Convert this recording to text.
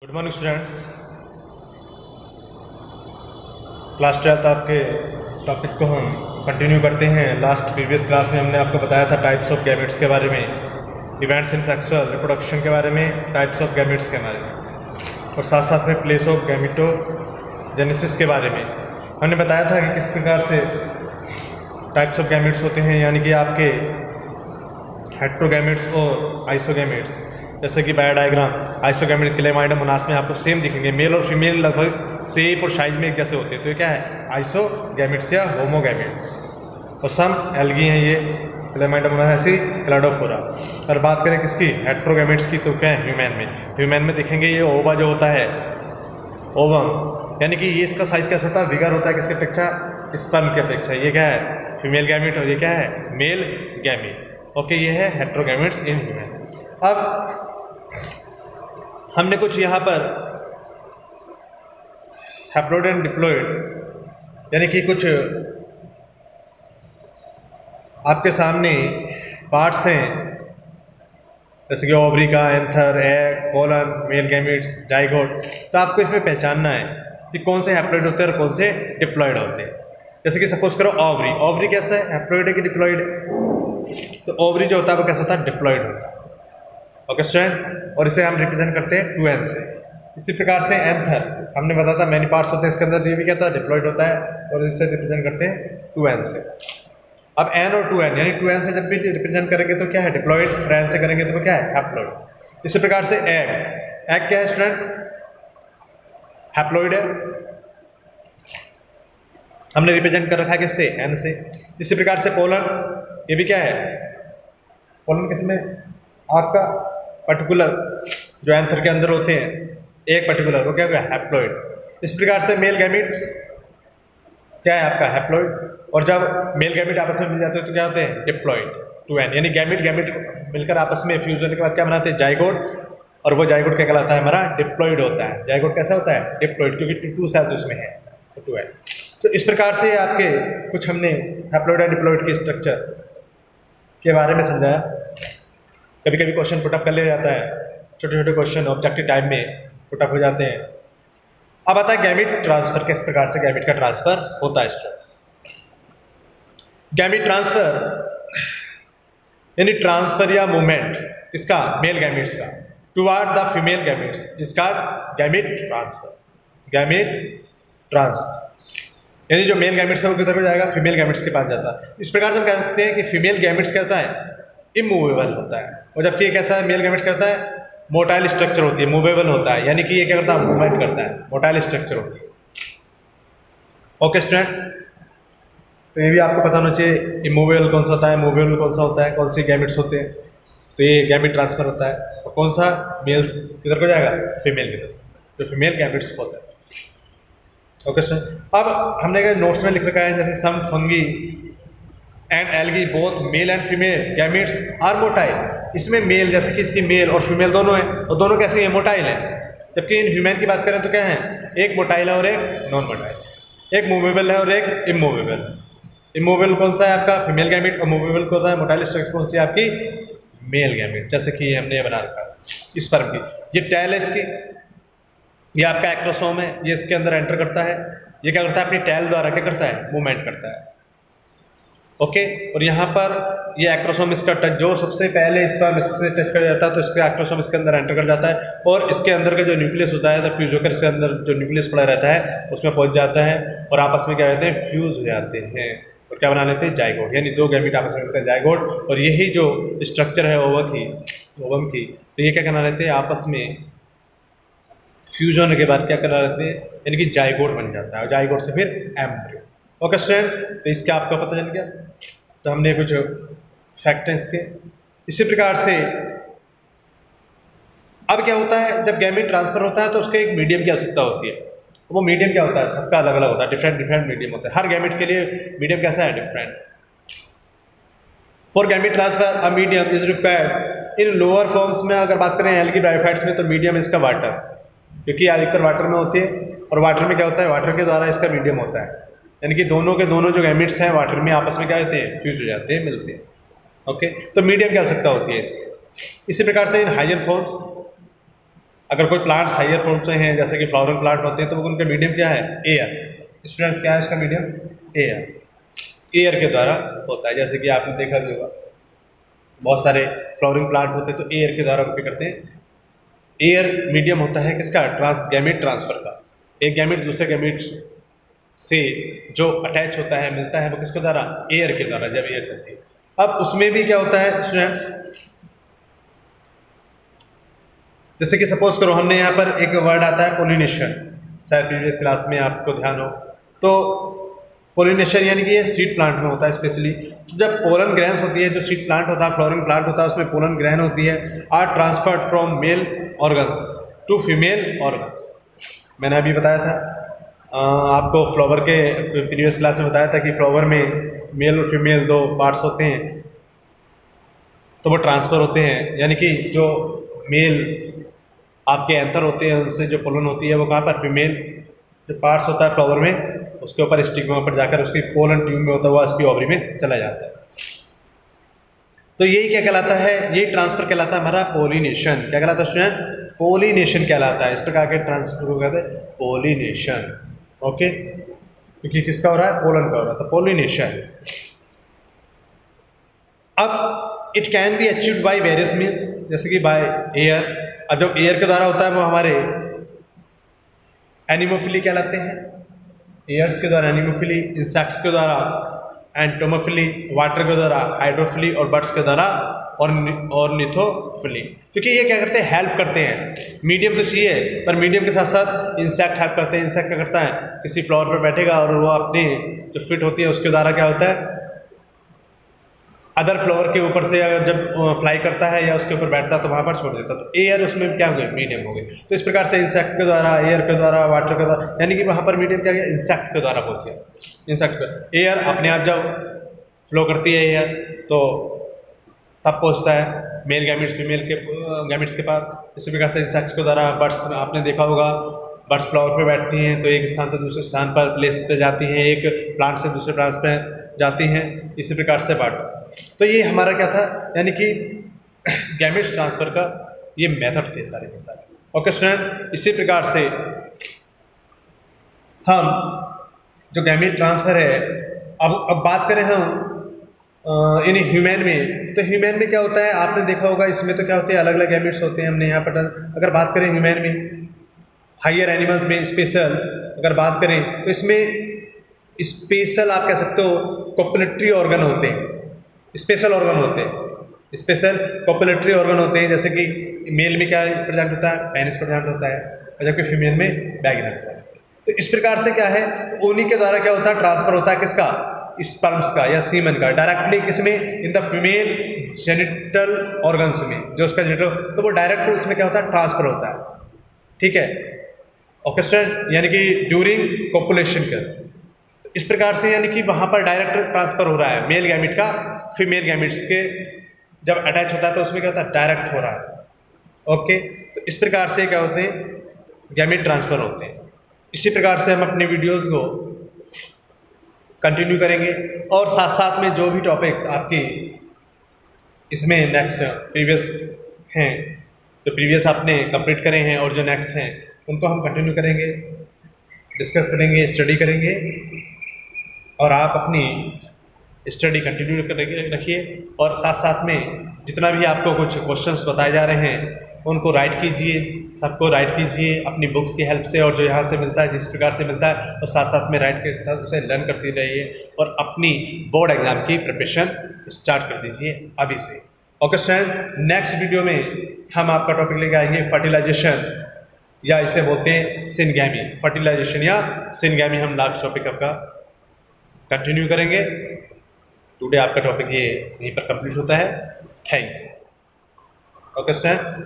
Good morning students. Class 12 आपके topic को हम कंटिन्यू करते हैं। लास्ट प्रीवियस क्लास में हमने आपको बताया था टाइप्स ऑफ गैमेट्स के बारे में, इवेंट्स इन सेक्सुअल रिप्रोडक्शन के बारे में, टाइप्स ऑफ गैमेट्स के बारे में, और साथ साथ में प्लेस ऑफ गैमेटोजेनेसिस के बारे में। हमने बताया था कि किस प्रकार से टाइप्स ऑफ गैमेट्स होते हैं, यानी कि आपके हेट्रोगैमेट्स और आइसोगैमेट्स। जैसे कि बायो डायग्राम आइसोगैमेट क्लेमाइडम मोनास में आपको सेम दिखेंगे, मेल और फीमेल लगभग सेम और साइज में एक जैसे होते हैं। तो ये क्या है? आइसोगैमेट्स या होमोगैमेट्स। और सम एल्गी हैं ये क्लेमाइडम मोनास, ऐसी क्लाडोफोरा। और बात करें किसकी? हेट्रोगैमेट्स की, तो क्या है? ह्यूमन में देखेंगे ये ओवा जो होता है, ओवम, यानी कि ये इसका साइज कैसा होता है? बिगर होता है किसके अपेक्षा? स्पर्म की अपेक्षा। ये क्या है? फीमेल गैमेट, और ये क्या है? Male gamete. ओके, ये है हेट्रोगैमेट्स इन ह्यूमन। अब हमने कुछ यहाँ पर हैप्लोइड एंड डिप्लॉइड यानी कि कुछ आपके सामने पार्ट्स हैं, जैसे कि ओवरी का, anther, egg, colon, male gametes, zygote. तो आपको इसमें पहचानना है कि कौन से हैप्लोइड होते हैं और कौन से डिप्लॉइड होते हैं। जैसे कि सपोज करो ओवरी। ओवरी कैसा है? हैप्लोइड है कि डिप्लॉइड है? तो ओवरी जो होता है वो कैसा होता है? डिप्लॉइड होता है। ओके स्टूडेंट, और इसे हम रिप्रेजेंट करते हैं 2n से। इसी प्रकार से एंथर हमने बताया था मैनी पार्ट्स होते हैं इसके अंदर, ये भी क्या था? डिप्लॉइड होता है, और इसे रिप्रेजेंट करते हैं 2n से। अब n और 2n, यानी 2n से जब भी रिप्रेजेंट करेंगे तो क्या है? डिप्लॉइड, और n से करेंगे तो वो क्या है? हैप्लॉइड। इसी प्रकार से एग, एग क्या है स्टूडेंट्स? हैप्लॉइड है, हमने रिप्रेजेंट कर रखा है किससे? n से। इसी प्रकार से पोलन, ये भी क्या है? पोलन किसमें? आपका पर्टिकुलर जो एंथर के अंदर होते हैं, एक पर्टिकुलर, वो क्या होगा? हैप्लॉइड। इस प्रकार से मेल गैमेट्स क्या है? आपका हैप्लॉइड। और जब मेल गैमेट आपस में मिल जाते हैं तो क्या होते हैं? डिप्लॉइड, 2n, यानी गैमेट मिलकर आपस में फ्यूज होने के बाद क्या बनाते हैं? जाइगोट। और वो जाइगोट क्या कहलाता है? हमारा डिप्लॉइड होता है। जाइगोट कैसा होता है? डिप्लॉइड, क्योंकि 2 सेल्स उसमें है, तो 2n। तो इस प्रकार से आपके कुछ हमने हैप्लॉइड और डिप्लॉइड के स्ट्रक्चर के बारे में समझाया। कभी कभी क्वेश्चन पुटअप कर लिया जाता है, छोटे छोटे क्वेश्चन ऑब्जेक्टिव टाइप में पुटअप हो जाते हैं। अब आता है गैमेट ट्रांसफर, किस प्रकार से गैमेट का ट्रांसफर होता है स्टूडेंट्स। गैमेट ट्रांसफर यानी ट्रांसफर या मूवमेंट इसका मेल गैमेट्स का टुवर्ड द फीमेल गैमेट्स, इसका गैमेट ट्रांसफर। गैमेट ट्रांसफर यानी जो मेल गैमेट्स है वो किधर को जाएगा? फीमेल गैमेट्स के पास जाता है। इस प्रकार से हम कह सकते हैं कि फीमेल गैमेट्स कहता है इमूवेबल होता है, और जबकि ये कैसा है? मेल गैमेट कहता है मोटाइल स्ट्रक्चर होती है, मूवेबल होता है, यानी कि ये क्या करता है? मूवमेंट करता है, मोटाइल स्ट्रक्चर होती है। ओके स्टूडेंट्स, तो ये भी आपको पता होना चाहिए इमूवेबल कौन सा होता है, मूवेबल कौन सा होता है, कौन से गैमेट्स होते हैं। तो ये गैमेट ट्रांसफर होता है, और कौन सा? मेल्स किधर को जाएगा? फीमेल की तरफ, जो फीमेल गैमेट्स होता है। ओके स्टूडेंट, अब हमने नोट्स में लिख रखा है, जैसे some fungi and algae both male and female gametes are motile. इसमें मेल, जैसे कि इसकी मेल और फीमेल दोनों है, और दोनों कैसे हैं? मोटाइल है। जबकि इन ह्यूमन की बात करें तो क्या है? एक मोटाइल है और एक नॉन मोटाइल, एक मूवेबल है और एक इमूवेबल। इमूवेबल कौन सा है? आपका फीमेल गैमेट। और मूवेबल कौन सा है? मोटाइल स्ट्रक्चर कौन सी है? आपकी मेल गैमेट। जैसे कि हमने ये बना रखा है स्पर्म की, ये टैल है इसकी, ये आपका एक्रोसोम है, ये इसके अंदर एंटर करता है। ये क्या करता है? अपनी टैल द्वारा क्या करता है? मूवमेंट करता है। ओके, और यहाँ पर ये एक्रोसोम इसका टच, जो सबसे पहले स्पर्म इससे टच कर जाता है तो इसका एक्रोसोम इसके अंदर एंटर कर जाता है, और इसके अंदर का जो न्यूक्लियस होता है तो फ्यूज होकर इसके अंदर जो न्यूक्लियस पड़ा रहता है उसमें पहुंच जाता है, और आपस में क्या कहते हैं? फ्यूज हो जाते हैं, और क्या बना लेते हैं? जाइगोट। यानी दो गैमेट आपस में मिलकर जाइगोट। और यही जो स्ट्रक्चर है ओवम की, तो ये क्या करना लेते हैं? आपस में फ्यूज होने के बाद क्या करना लेते हैं? यानी कि जाइगोट बन जाता है, और जाइगोट से फिर एम्ब्रियो। ओके स्टूडेंट, तो इसका आपका पता चल गया। तो हमने कुछ फैक्ट हैं इसके। इसी प्रकार से अब क्या होता है? जब गैमेट ट्रांसफर होता है तो उसके एक मीडियम की आवश्यकता होती है। वो मीडियम क्या होता है? सबका अलग अलग होता है, डिफरेंट मीडियम होता है। हर गैमेट के लिए मीडियम कैसा है? Different. For gamete transfer a medium is required in lower forms में। अगर बात करें एल्गी ब्रायोफाइट्स में तो मीडियम इसका वाटर, क्योंकि अधिकतर वाटर में होती है, और वाटर में क्या होता है? वाटर के द्वारा इसका मीडियम होता है, यानी कि दोनों के दोनों जो गैमेट्स हैं वाटर में आपस में क्या होते हैं? फ्यूज हो जाते हैं, मिलते हैं। ओके, तो मीडियम की आवश्यकता होती है इसकी। इसी प्रकार से इन हाइयर फॉर्म्स अगर कोई प्लांट्स हायर फॉर्म से हैं जैसे कि फ्लावरिंग प्लांट होते हैं तो उनका मीडियम क्या है? एयर। स्टूडेंट्स क्या है इसका मीडियम? एयर। एयर के द्वारा होता है, जैसे कि आपने देखा भी होगा बहुत सारे फ्लावरिंग प्लांट होते हैं तो एयर के द्वारा उनको करते हैं। एयर मीडियम होता है किसका? गैमेट ट्रांसफर का। एक गैमेट दूसरे गैमेट से जो अटैच होता है, मिलता है, वो किसके द्वारा? एयर के द्वारा, जब एयर चलती है। अब उसमें भी क्या होता है स्टूडेंट्स, जैसे कि सपोज करो हमने यहाँ पर एक वर्ड आता है पोलिनेशन, शायद प्रीवियस क्लास में आपको ध्यान हो, तो पोलिनेशन यानी कि ये सीड प्लांट में होता है स्पेशली। तो जब पोलन ग्रेन्स होती है, जो सीड प्लांट होता है, फ्लोरिंग प्लांट होता है, उसमें पोलन ग्रेन होती है, are transferred from male organ to female organs. मैंने अभी बताया था आपको फ्लावर के प्रीवियस क्लास में बताया था कि फ्लावर में मेल और फीमेल दो पार्ट्स होते हैं, तो वो ट्रांसफ़र होते हैं, यानी कि जो मेल आपके एंथर होते हैं उनसे जो पोलन होती है वो कहाँ पर? फीमेल जो पार्ट्स होता है फ्लावर में उसके ऊपर स्टिग्मा पर जाकर उसकी पोलन ट्यूब में होता हुआ उसकी ओवरी में चला जाता है। तो यही क्या कहलाता है? यही ट्रांसफर कहलाता है हमारा पोलिनेशन। क्या कहलाता है स्टूडेंट? पोलिनेशन कहलाता है। इस प्रकार के ट्रांसफर को कहते हैं पोलिनेशन। ओके, क्योंकि किसका हो रहा है? पोलन का हो रहा है, तो पोलिनेशन। अब it can be achieved by various means, जैसे कि बाय एयर। अब जब एयर के द्वारा होता है वो हमारे एनिमोफिली कहलाते हैं, एयर्स के द्वारा एनिमोफिली, इंसेक्ट्स के द्वारा एंटोमोफिली, वाटर के द्वारा हाइड्रोफिली और बर्ड्स के द्वारा ऑर्निथोफिली। क्योंकि ये क्या करते हैं? हेल्प करते हैं। मीडियम तो चाहिए, पर मीडियम के साथ साथ इंसेक्ट हेल्प करते हैं। इंसेक्ट क्या करता है? किसी फ्लावर पर बैठेगा और वो अपनी जो फिट होती है उसके द्वारा क्या होता है? अदर फ्लावर के ऊपर से अगर जब फ्लाई करता है या उसके ऊपर बैठता है तो वहाँ पर छोड़ देता है, तो एयर उसमें क्या हो गए? मीडियम हो गए। तो इस प्रकार से इंसेक्ट के द्वारा, एयर के द्वारा, वाटर के द्वारा, यानी कि वहाँ पर मीडियम क्या गया? इंसेक्ट के द्वारा पहुँचे। इंसेक्ट पर एयर अपने आप जब फ्लो करती है एयर तो तब पहुँचता है मेल गैमेट्स फीमेल के गैमेट्स के पास। इसी प्रकार से इंसेक्ट्स के द्वारा बर्ड्स, आपने देखा होगा बर्ड्स फ्लावर पे बैठती हैं तो एक स्थान से दूसरे स्थान पर प्लेस पे जाती हैं, एक प्लांट से दूसरे प्लांट्स पे जाती हैं, इसी प्रकार से बर्ड। तो ये हमारा क्या था? यानी कि गैमेट्स ट्रांसफ़र का ये मेथड थे सारे के सारे। ओके स्टूडेंट, इसी प्रकार से हम जो गैमेट ट्रांसफ़र है, अब बात करें हम इन ह्यूमन में, तो ह्यूमन में क्या होता है? आपने देखा होगा इसमें तो क्या होते हैं? अलग अलग गैमेट्स होते हैं। हमने यहाँ पर अगर बात करें ह्यूमन में, हायर एनिमल्स में स्पेशल अगर बात करें तो इसमें स्पेशल आप कह सकते हो कॉपुलेटरी ऑर्गन होते हैं, स्पेशल ऑर्गन होते हैं, स्पेशल कॉपुलेटरी ऑर्गन होते हैं। जैसे कि मेल में क्या प्रेजेंट होता है? पेनिस प्रेजेंट होता है, और जबकि फीमेल में वैगिना होता है। तो इस प्रकार से क्या है? उन्हीं के द्वारा क्या होता है? ट्रांसफर होता है किसका? स्पर्म्स का या सीमन का डायरेक्टली किसमें? In the female genital organs में, जो उसका जेनिटल, तो वो डायरेक्ट उसमें क्या होता है? ट्रांसफर होता है। ठीक है, ओके स्टूडेंट, यानी कि ड्यूरिंग कॉपुलेशन का। इस प्रकार से यानी कि वहाँ पर डायरेक्ट ट्रांसफर हो रहा है मेल गैमेट का फीमेल गैमेट्स के जब अटैच होता है तो उसमें क्या होता है? डायरेक्ट हो रहा है। ओके, तो इस प्रकार से क्या होते हैं? गैमेट ट्रांसफर होते हैं। इसी प्रकार से हम अपने वीडियोस को कंटिन्यू करेंगे, और साथ साथ में जो भी टॉपिक्स आपकी इसमें नेक्स्ट प्रीवियस हैं, जो प्रीवियस आपने कंप्लीट करे हैं और जो नेक्स्ट हैं उनको हम कंटिन्यू करेंगे, डिस्कस करेंगे, स्टडी करेंगे, और आप अपनी स्टडी कंटिन्यू रखिए। और साथ साथ में जितना भी आपको कुछ क्वेश्चंस बताए जा रहे हैं उनको राइट कीजिए, सबको राइट कीजिए अपनी बुक्स की हेल्प से, और जो यहाँ से मिलता है जिस प्रकार से मिलता है और साथ साथ में राइट के साथ उसे लर्न करती रहिए और अपनी बोर्ड एग्जाम की प्रिपरेशन स्टार्ट कर दीजिए अभी से। ओके स्टूडेंट, नेक्स्ट वीडियो में हम आपका टॉपिक लेके आएंगे फर्टिलाइजेशन, या इसे बोलते हैं सिनगैमी। फर्टिलाइजेशन या सिनगैमी हम लास्ट टॉपिक आपका कंटिन्यू करेंगे। टुडे आपका टॉपिक ये यहीं पर कंप्लीट होता है। Thank you. Okay students.